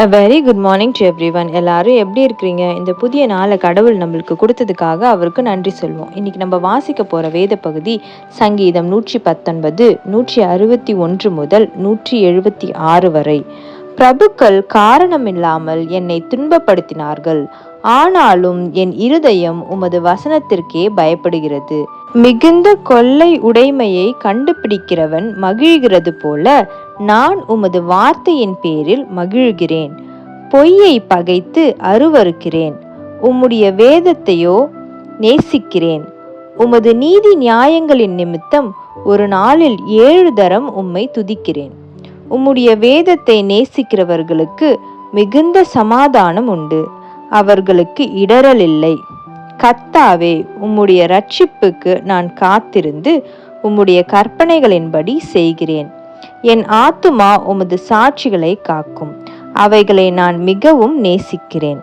Very good morning to everyone. எல்லாரும் எப்படி இருக்கிறீங்க? இந்த புதிய நாளை கடவுள் நம்மளுக்கு கொடுத்ததுக்காக அவருக்கு நன்றி சொல்வோம். இன்னைக்கு நம்ம வாசிக்க போகிற வேத பகுதி சங்கீதம் 119, 161 முதல் 176 வரை. பிரபுக்கள் காரணமில்லாமல் என்னை துன்பப்படுத்தினார்கள், ஆனாலும் என் இருதயம் உமது வசனத்திற்கே பயப்படுகிறது. மிகுந்த கொள்ளை உடைமையை கண்டுபிடிக்கிறவன் மகிழ்கிறது போல நான் உமது வார்த்தையின் பேரில் மகிழ்கிறேன். பொய்யை பகைத்து அருவருக்கிறேன், உம்முடைய வேதத்தையோ நேசிக்கிறேன். உமது நீதி நியாயங்களின் நிமித்தம் ஒரு நாளில் 7 தரம் உம்மை துதிக்கிறேன். உம்முடைய வேதத்தை நேசிக்கிறவர்களுக்கு மிகுந்த சமாதானம் உண்டு, அவர்களுக்கு இடரல் இல்லை. கர்த்தாவே, உம்முடைய இரட்சிப்புக்கு நான் காத்திருந்து உம்முடைய கற்பனைகளின்படி செய்கிறேன். என் ஆத்துமா உமது சாட்சிகளை காக்கும், அவைகளை நான் மிகவும் நேசிக்கிறேன்.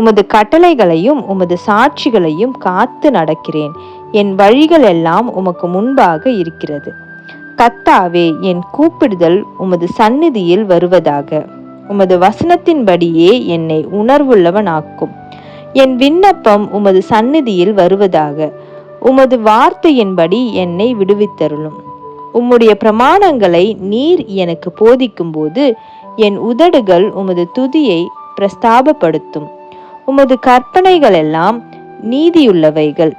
உமது கட்டளைகளையும் உமது சாட்சிகளையும் காத்து நடக்கிறேன். என் வழிகள் எல்லாம் உமக்கு முன்பாக இருக்கிறது. கர்த்தாவே, என் கூப்பிடுதல் உமது சந்நிதியில் வருவதாக. உமது வசனத்தின்படியே என்னை உணர்வுள்ளவனாக்கும். என் விண்ணப்பம் உமது சந்நிதியில் வருவதாக. உமது வார்த்தையின்படி என்னை விடுவித்தருளும். உம்முடைய பிரமாணங்களை நீர் எனக்கு போதிக்கும் போது என் உதடுகள் உமது துதியை பிரஸ்தாபப்படுத்தும். உமது கற்பனைகள் எல்லாம் நீதியுள்ளவைகள்,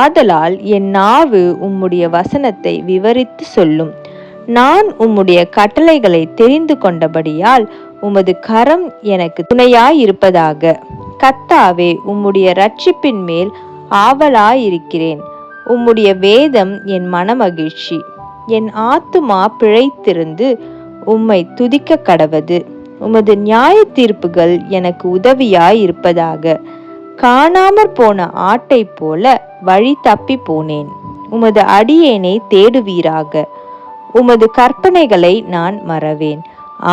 ஆதலால் என் நாவு உம்முடைய வசனத்தை விவரித்து சொல்லும். நான் உம்முடைய கட்டளைகளை தெரிந்து கொண்டபடியால் உமது கரம் எனக்கு துணையாயிருப்பதாக. கர்த்தாவே, உம்முடைய இரட்சிப்பின் மேல் ஆவலாயிருக்கிறேன். உம்முடைய வேதம் என் மனமகிழ்ச்சி. என் ஆத்துமா பிழைத்திருந்து உம்மை துதிக்க கடவது. உமது நியாய தீர்ப்புகள் எனக்கு உதவியாயிருப்பதாக. காணாமற் போன ஆட்டை போல வழி தப்பி போனேன். உமது அடியேனை தேடுவீராக. உமது கற்பனைகளை நான் மறவேன்.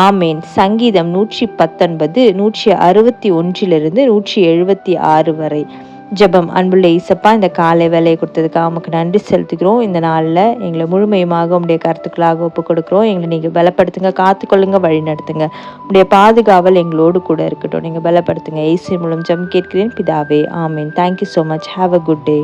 ஆமேன். சங்கீதம் 119, 161 176 வரை. ஜெபம். அன்புள்ள இயேசப்பா, இந்த காலை வேலையை கொடுத்ததுக்காக உமக்கு நன்றி செலுத்துகிறோம். இந்த நாளில் எங்களை முழுமையுமாக உடைய கருத்துக்களாக ஒப்பு கொடுக்குறோம். எங்களை நீங்கள் பலப்படுத்துங்க, காத்துக்கொள்ளுங்க, வழி நடத்துங்க. உடைய பாதுகாவல் எங்களோடு கூட இருக்கட்டும். நீங்கள் பலப்படுத்துங்க. இயேசு மூலம் ஜெபம் கேட்கிறேன் பிதாவே. ஆமேன். Thank you so much. Have a good day.